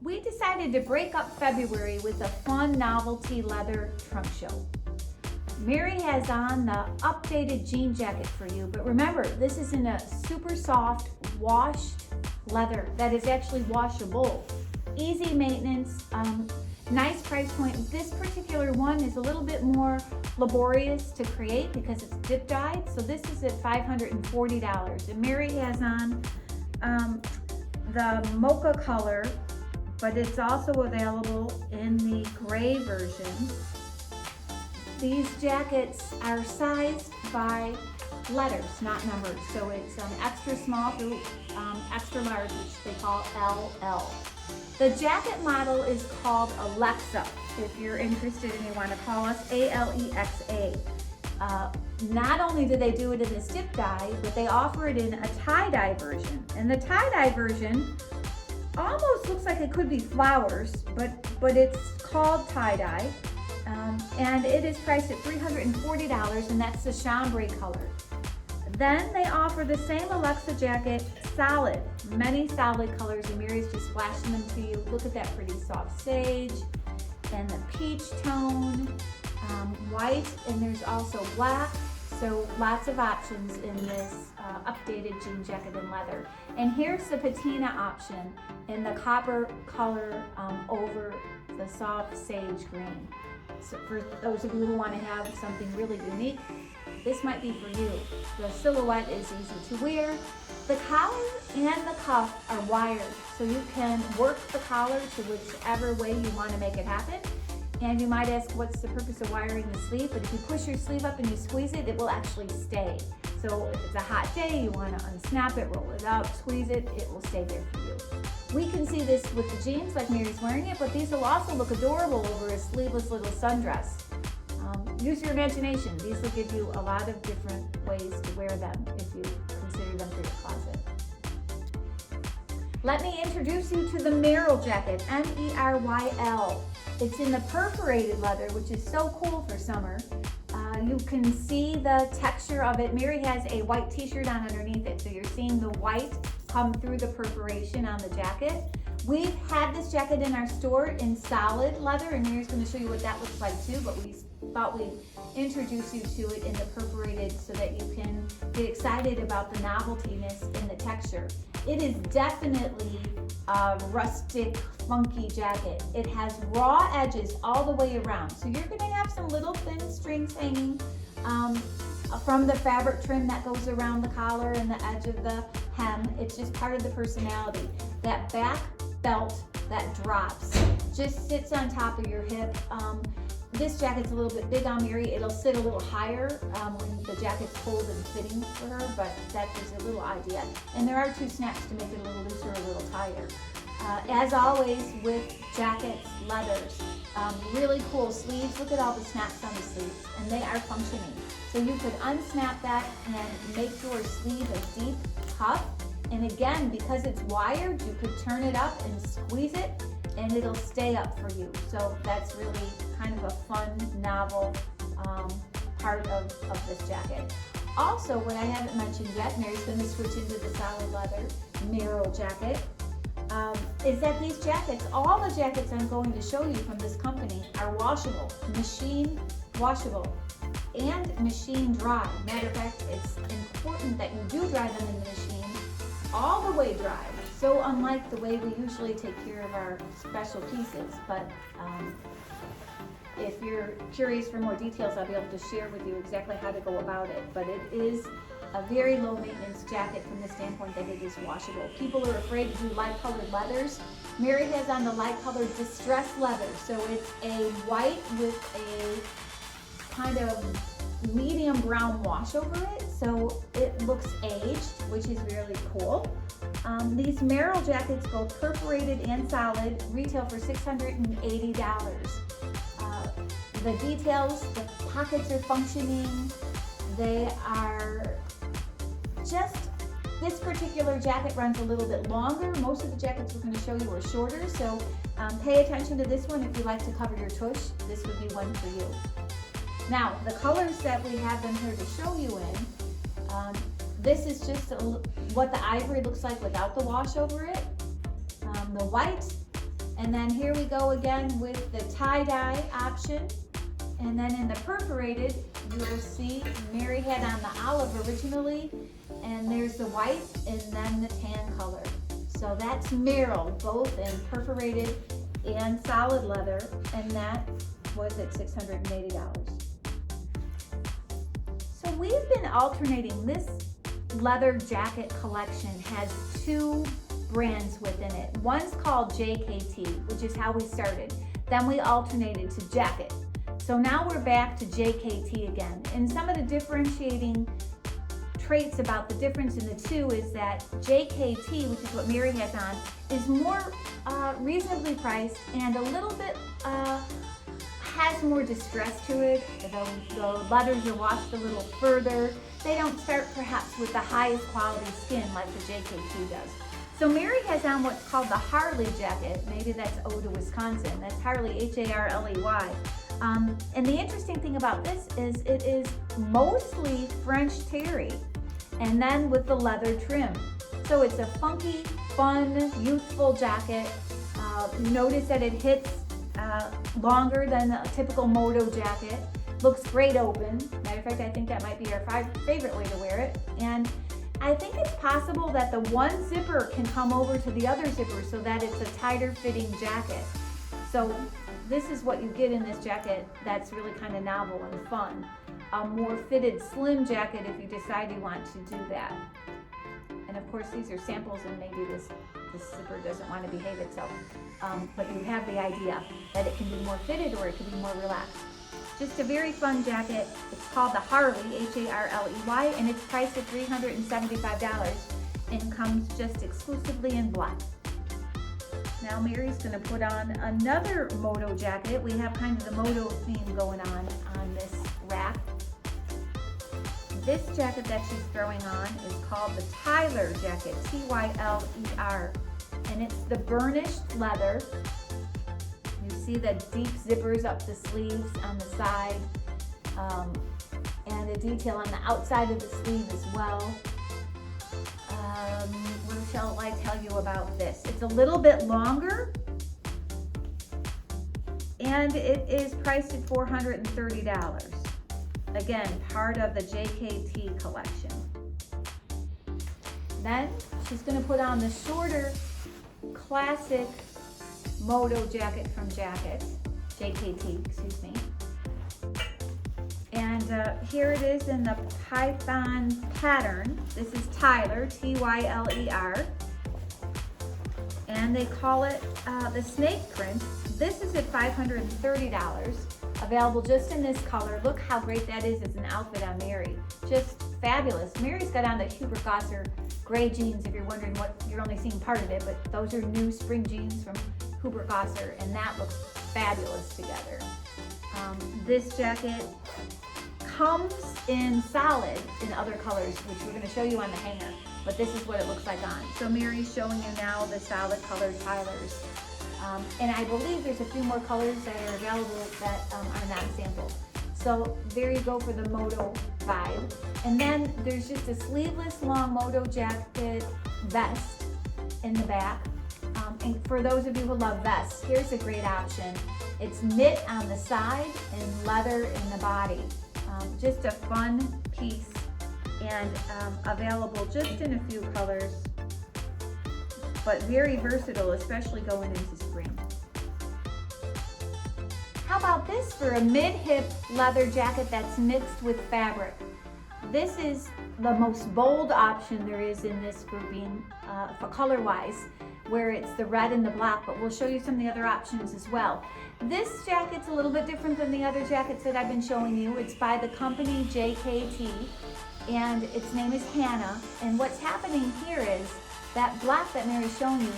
We decided to break up February with a fun novelty leather trunk show. Mary has on the updated jean jacket for you, but remember, this is in a super soft washed leather that is actually washable. Easy maintenance, nice price point. This particular one is a little bit more laborious to create because it's dip dyed, so this is at $540. And Mary has on the mocha color, but it's also available in the gray version. These jackets are sized by letters, not numbers. So it's extra small through extra large, which they call LL. The jacket model is called Alexa. If you're interested and you want to call us, ALEXA. Not only do they do it in the dip dye, but they offer it in a tie-dye version. And the tie-dye version almost looks like it could be flowers, but it's called tie-dye. And it is priced at $340, and that's the chambray color. Then they offer the same Alexa jacket, solid, many solid colors, and Mary's just flashing them to you. Look at that pretty soft sage, and the peach tone, white, and there's also black. So lots of options in this updated jean jacket in leather. And here's the patina option in the copper color over the soft sage green. So for those of you who want to have something really unique, this might be for you. The silhouette is easy to wear. The collar and the cuff are wired, so you can work the collar to whichever way you want to make it happen. And you might ask, what's the purpose of wiring the sleeve? But if you push your sleeve up and you squeeze it, it will actually stay. So if it's a hot day, you want to unsnap it, roll it out, squeeze it, it will stay there for you. We can see this with the jeans like Mary's wearing it, but these will also look adorable over a sleeveless little sundress. Use your imagination. These will give you a lot of different ways to wear them if you consider them for your closet. Let me introduce you to the Meryl jacket, M-E-R-Y-L. It's in the perforated leather, which is so cool for summer. You can see the texture of it. Mary has a white t-shirt on underneath it, so you're seeing the white come through the perforation on the jacket. We've had this jacket in our store in solid leather, and Mary's going to show you what that looks like too, but we thought we'd introduce you to it in the perforated so that you can get excited about the noveltiness in the texture. It is definitely a rustic, funky jacket. It has raw edges all the way around, so you're going to have some little thin strings hanging from the fabric trim that goes around the collar and the edge of the hem. It's just part of the personality. That back belt that drops just sits on top of your hip. This jacket's a little bit big on Mary. It'll sit a little higher when the jacket's cold and fitting for her, but that gives you a little idea. And there are two snaps to make it a little looser or a little tighter. As always with jackets, leathers, really cool sleeves. Look at all the snaps on the sleeves, and they are functioning. So you could unsnap that and make your sleeve a deep cuff. And again, because it's wired, you could turn it up and squeeze it, and it'll stay up for you. So that's really kind of a fun, novel part of this jacket. Also, what I haven't mentioned yet, Mary's going to switch into the solid leather Meryl jacket, is that these jackets, all the jackets I'm going to show you from this company are washable, machine washable, and machine dry. Matter of fact, it's important that you do dry them in the machine all the way dry. So unlike the way we usually take care of our special pieces, but if you're curious for more details, I'll be able to share with you exactly how to go about it. But it is a very low maintenance jacket from the standpoint that it is washable. People are afraid to do light colored leathers. Mary has on the light colored distressed leather. So it's a white with a kind of medium brown wash over it. So it looks aged, which is really cool. These Meryl jackets, both perforated and solid, retail for $680. The details, the pockets are functioning. They are just, this particular jacket runs a little bit longer. Most of the jackets we're going to show you are shorter, so pay attention to this one if you like to cover your tush. This would be one for you. Now, the colors that we have them here to show you in, this is just what the ivory looks like without the wash over it. The white And then here we go again with the tie-dye option. And then in the perforated, you will see Mary had on the olive originally, and there's the white and then the tan color. So that's Merrill, both in perforated and solid leather, and that was at $680. So we've been alternating. This leather jacket collection has two brands within it. One's called JKT, which is how we started. Then we alternated to jacket. So now we're back to JKT again. And some of the differentiating traits about the difference in the two is that JKT, which is what Mary has on, is more reasonably priced and a little bit has more distress to it. The leathers are washed a little further. They don't start perhaps with the highest quality skin like the JKT does. So Mary has on what's called the Harley jacket. Maybe that's ode to Wisconsin. That's Harley, H-A-R-L-E-Y. And the interesting thing about this is it is mostly French terry and then with the leather trim. So it's a funky, fun, youthful jacket. Notice that it hits longer than a typical moto jacket. Looks great open. Matter of fact, I think that might be our favorite way to wear it. And I think it's possible that the one zipper can come over to the other zipper so that it's a tighter fitting jacket. So this is what you get in this jacket that's really kind of novel and fun. A more fitted slim jacket if you decide you want to do that. And of course these are samples and maybe this zipper doesn't want to behave itself. But you have the idea that it can be more fitted or it can be more relaxed. Just a very fun jacket. It's called the Harley, H-A-R-L-E-Y, and it's priced at $375 and comes just exclusively in black. Now Mary's gonna put on another moto jacket. We have kind of the moto theme going on this rack. This jacket that she's throwing on is called the Tyler jacket, T-Y-L-E-R, and it's the burnished leather. You see the deep zippers up the sleeves on the side, and a detail on the outside of the sleeve as well. What shall I tell you about this? It's a little bit longer, and it is priced at $430. Again, part of the JKT collection. Then she's going to put on the shorter classic moto jacket from JKT, excuse me. And here it is in the python pattern. This is Tyler, T-Y-L-E-R. And they call it the snake print. This is at $530, available just in this color. Look how great that is as an outfit on Mary. Just fabulous. Mary's got on the Hubert Gosser gray jeans, if you're wondering what, you're only seeing part of it, but those are new spring jeans from Hubert Gosser, and that looks fabulous together. This jacket comes in solid in other colors, which we're going to show you on the hanger, but this is what it looks like on. So Mary's showing you now the solid colored Tylers. And I believe there's a few more colors that are available that are not sampled. So there you go for the moto vibe. And then there's just a sleeveless long moto jacket vest in the back. And for those of you who love vests, here's a great option. It's knit on the side and leather in the body. Just a fun piece and available just in a few colors, but very versatile, especially going into spring. How about this for a mid-hip leather jacket that's mixed with fabric? This is the most bold option there is in this grouping for color-wise, where it's the red and the black, but we'll show you some of the other options as well. This jacket's a little bit different than the other jackets that I've been showing you. It's by the company JKT, and its name is Hannah. And what's happening here is that black that Mary's showing you,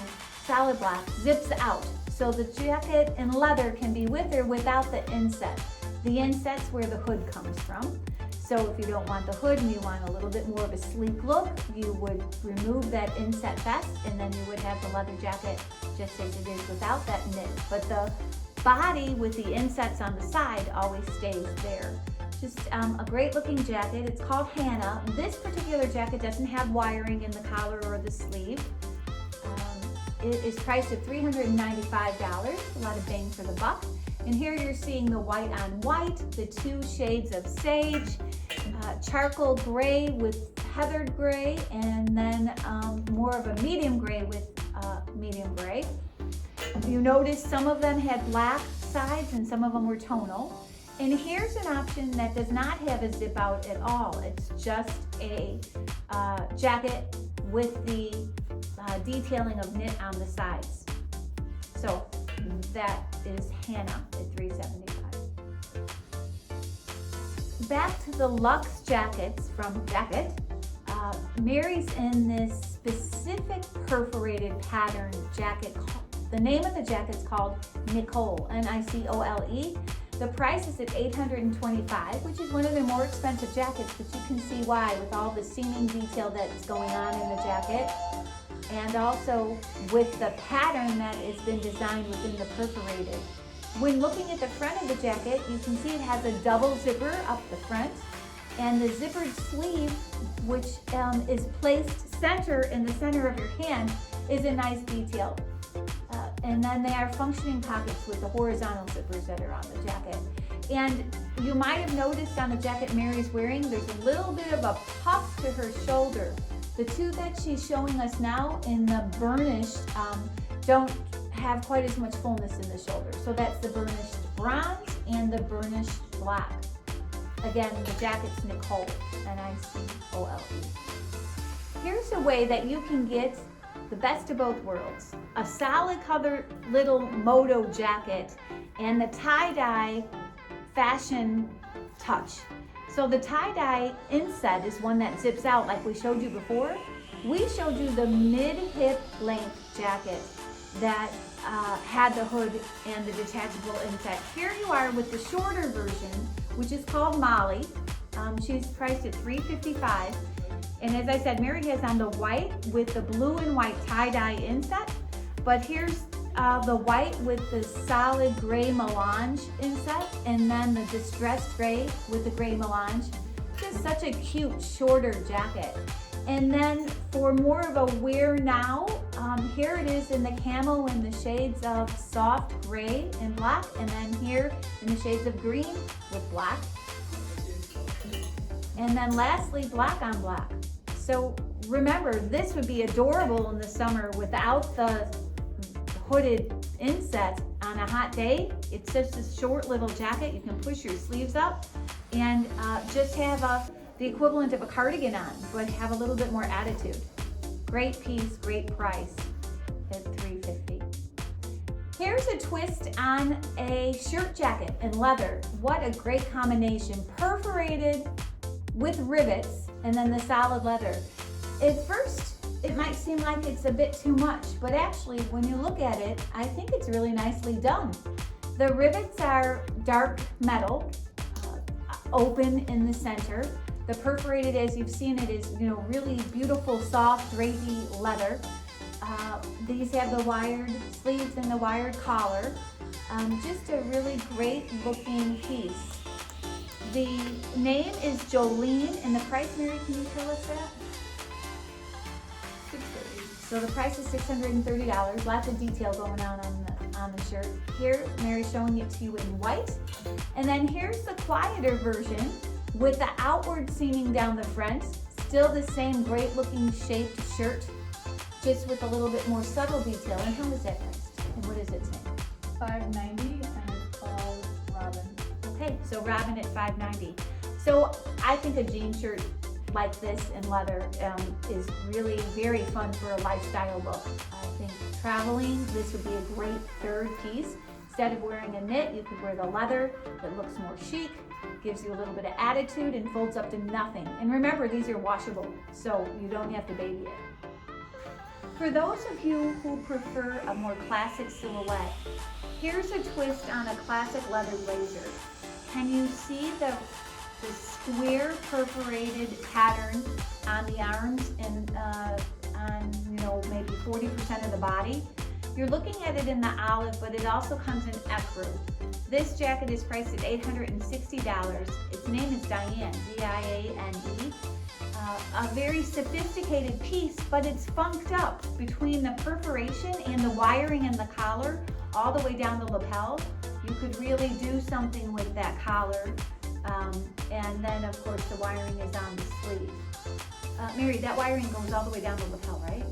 solid black, zips out. So the jacket in leather can be with or without the inset. The inset's where the hood comes from. So if you don't want the hood and you want a little bit more of a sleek look, you would remove that inset vest and then you would have the leather jacket just as it is without that knit. But the body with the insets on the side always stays there. Just a great looking jacket. It's called Hannah. This particular jacket doesn't have wiring in the collar or the sleeve. It is priced at $395, a lot of bang for the buck. And here you're seeing the white on white, the 2 shades of sage, charcoal gray with heathered gray, and then more of a medium gray with medium gray. You notice some of them had black sides and some of them were tonal. And here's an option that does not have a zip out at all. It's just a jacket with the detailing of knit on the sides. So that is Hannah at $375. Back to the Luxe jackets from Jacket. Mary's in this specific perforated pattern jacket. The name of the jacket is called Nicole, Nicole. The price is at $825, which is one of the more expensive jackets, but you can see why with all the seaming detail that's going on in the jacket, and also with the pattern that has been designed within the perforated. When looking at the front of the jacket, you can see it has a double zipper up the front, and the zippered sleeve, which is placed in the center of your hand, is a nice detail. And then they are functioning pockets with the horizontal zippers that are on the jacket. And you might have noticed on the jacket Mary's wearing, there's a little bit of a puff to her shoulder. The 2 that she's showing us now in the burnished don't have quite as much fullness in the shoulder. So that's the burnished bronze and the burnished black. Again, the jacket's Nicole, Nicole. Here's a way that you can get the best of both worlds. A solid colored little moto jacket and the tie-dye fashion touch. So the tie-dye inset is one that zips out like we showed you before. We showed you the mid-hip length jacket that had the hood and the detachable inset. Here you are with the shorter version, which is called Molly. She's priced at $355. And as I said, Mary has on the white with the blue and white tie-dye inset, but here's the white with the solid gray melange inset, and then the distressed gray with the gray melange. Just such a cute, shorter jacket. And then for more of a wear now, here it is in the camo in the shades of soft gray and black, and then here in the shades of green with black. And then lastly, black on black. So remember, this would be adorable in the summer without the hooded inset on a hot day. It's just a short little jacket. You can push your sleeves up and just have the equivalent of a cardigan on, but have a little bit more attitude. Great piece, great price at $350. Here's a twist on a shirt jacket in leather. What a great combination. Perforated with rivets and then the solid leather. At first, it might seem like it's a bit too much, but actually when you look at it, I think it's really nicely done. The rivets are dark metal, open in the center. The perforated, as you've seen it, is really beautiful, soft, drapey leather. These have the wired sleeves and the wired collar. Just a really great looking piece. The name is Jolene, and the price, Mary, can you tell us that? $630. So the price is $630. Lots of detail going on the shirt. Here, Mary's showing it to you in white. And then here's the quieter version with the outward seaming down the front. Still the same great looking shaped shirt, just with a little bit more subtle detail. And how is that priced? And what does it say? $590, and it's called Robin. Okay, so Robin at $590. So I think a jean shirt like this in leather is really very fun for a lifestyle look. I think traveling, this would be a great third piece. Instead of wearing a knit, you could wear the leather that looks more chic, gives you a little bit of attitude, and folds up to nothing. And remember, these are washable, so you don't have to baby it. For those of you who prefer a more classic silhouette, here's a twist on a classic leather blazer. Can you see the square perforated pattern on the arms and on maybe 40% of the body? You're looking at it in the olive, but it also comes in ecru. This jacket is priced at $860. Its name is Diane, D-I-A-N-E. a very sophisticated piece, but it's funked up between the perforation and the wiring and the collar all the way down the lapel. You could really do something with that collar. And then of course the wiring is on the sleeve. Mary, that wiring goes all the way down the lapel, right?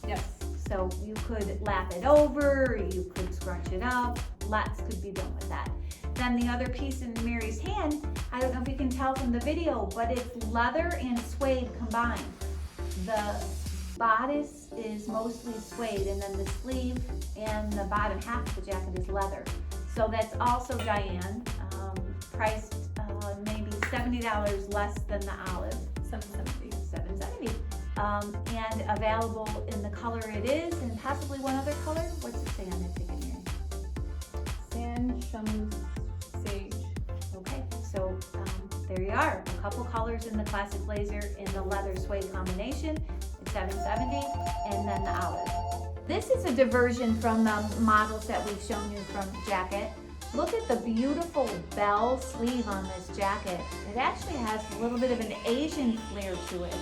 Yes. So you could lap it over, you could scrunch it up, lots could be done with that. Then the other piece in Mary's hand, I don't know if you can tell from the video, but it's leather and suede combined. The bodice is mostly suede, and then the sleeve and the bottom half of the jacket is leather. So that's also Diane, priced maybe $70 less than the olive. $770. And available in the color it is, and possibly one other color. What's it say on that ticket here? Sand, chamois, sage. Okay, so there you are. A couple colors in the classic blazer in the leather suede combination. It's $770, and then the olive. This is a diversion from the models that we've shown you from jacket. Look at the beautiful bell sleeve on this jacket. It actually has a little bit of an Asian flair to it.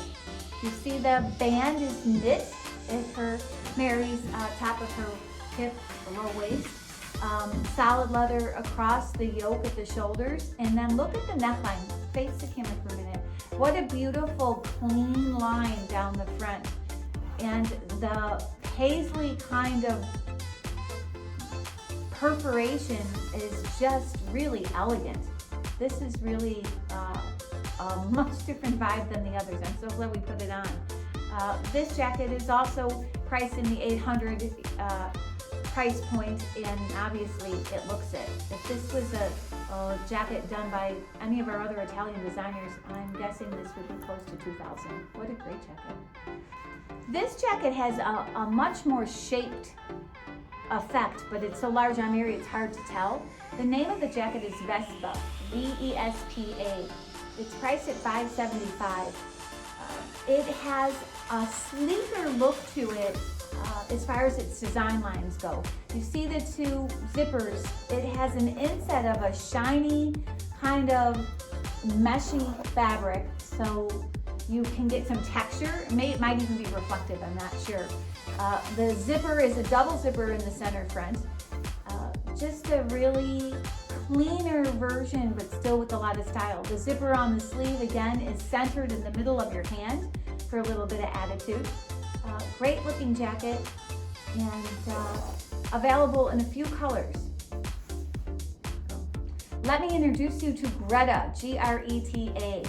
You see the band is knit at her Mary's top of her hip, below waist. Solid leather across the yoke at the shoulders. And then look at the neckline. Face the camera for a minute. What a beautiful clean line down the front. And the paisley kind of perforation is just really elegant. This is really a much different vibe than the others. I'm so glad we put it on. This jacket is also priced in the $800 price point, and obviously it looks it. If this was a jacket done by any of our other Italian designers, I'm guessing this would be close to $2,000. What a great jacket. This jacket has a much more shaped effect, but it's so large on Mary it's hard to tell. The name of the jacket is Vespa, V-E-S-P-A. It's priced at $575. It has a sleeker look to it as far as its design lines go. You see the two zippers. It has an inset of a shiny kind of meshy fabric, so you can get some texture. It might even be reflective, I'm not sure. The zipper is a double zipper in the center front. Just a really cleaner version, but still with a lot of style. The zipper on the sleeve, again, is centered in the middle of your hand for a little bit of attitude. Great looking jacket, and available in a few colors. Let me introduce you to Greta, G-R-E-T-A.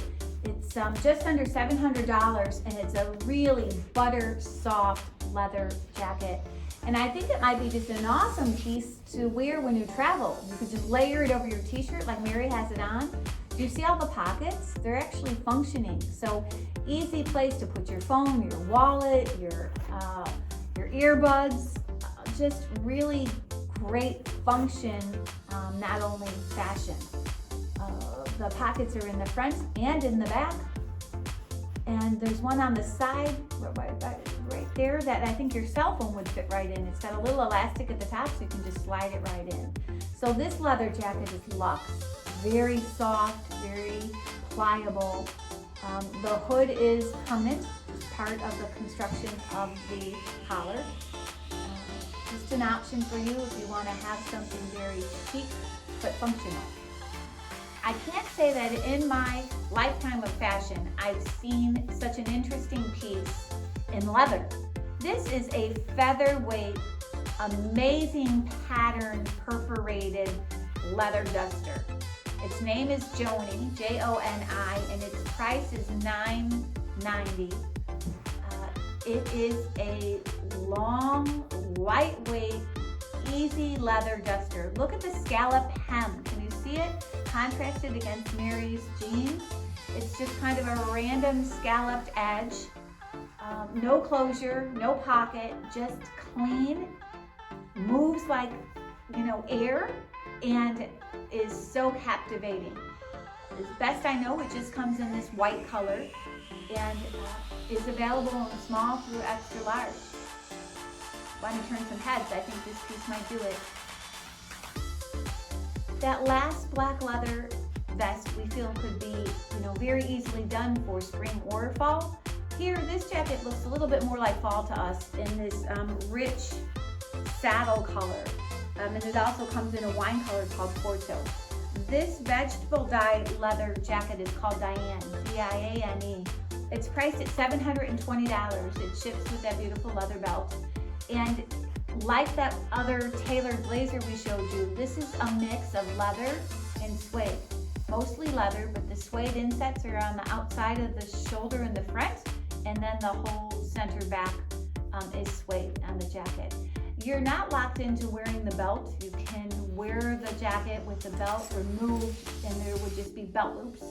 It's just under $700, and it's a really butter soft leather jacket. And I think it might be just an awesome piece to wear when you travel. You could just layer it over your t-shirt like Mary has it on. Do you see all the pockets? They're actually functioning. So easy place to put your phone, your wallet, your earbuds. Just really great function, not only fashion. The pockets are in the front and in the back. And there's one on the side, right there, that I think your cell phone would fit right in. It's got a little elastic at the top, so you can just slide it right in. So this leather jacket is luxe. Very soft, very pliable. The hood is permanent, just part of the construction of the collar. Just an option for you if you want to have something very chic but functional. I can't say that in my lifetime of fashion, I've seen such an interesting piece in leather. This is a featherweight, amazing pattern perforated leather duster. Its name is Joni, J-O-N-I, and its price is $9.90. It is a long, lightweight, easy leather duster. Look at the scallop hem. Can you see it? Contrasted against Mary's jeans. It's just kind of a random scalloped edge. No closure, no pocket, just clean. Moves like, air, and is so captivating. As best I know, it just comes in this white color and is available in small through extra large. Want to turn some heads? I think this piece might do it. That last black leather vest we feel could be, very easily done for spring or fall. Here, this jacket looks a little bit more like fall to us in this rich saddle color. And it also comes in a wine color called Porto. This vegetable dye leather jacket is called Diane, D-I-A-N-E. It's priced at $720. It ships with that beautiful leather belt. And like that other tailored blazer we showed you, this is a mix of leather and suede. Mostly leather, but the suede insets are on the outside of the shoulder and the front, and then the whole center back is suede on the jacket. You're not locked into wearing the belt. You can wear the jacket with the belt removed, and there would just be belt loops,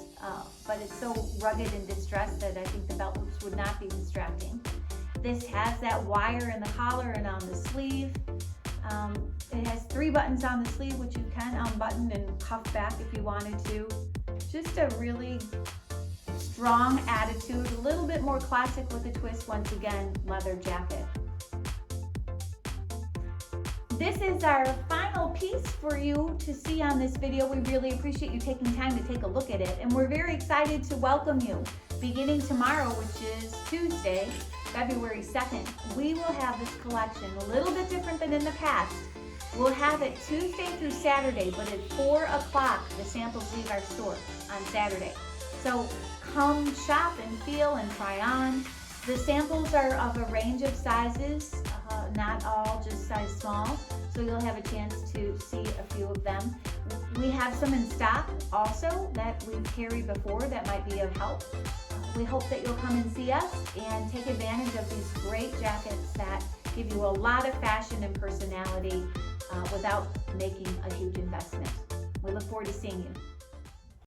but it's so rugged and distressed that I think the belt loops would not be distracting. This has that wire in the collar and on the sleeve. It has 3 buttons on the sleeve, which you can unbutton and cuff back if you wanted to. Just a really strong attitude, a little bit more classic with a twist, once again, leather jacket. This is our final piece for you to see on this video. We really appreciate you taking time to take a look at it, and we're very excited to welcome you. Beginning tomorrow, which is Tuesday, February 2nd, we will have this collection a little bit different than in the past. We'll have it Tuesday through Saturday, but at 4 o'clock, the samples leave our store on Saturday. So come shop and feel and try on. The samples are of a range of sizes, not all just size small, so you'll have a chance to see a few of them. We have some in stock also that we've carried before that might be of help. We hope that you'll come and see us and take advantage of these great jackets that give you a lot of fashion and personality without making a huge investment. We look forward to seeing you.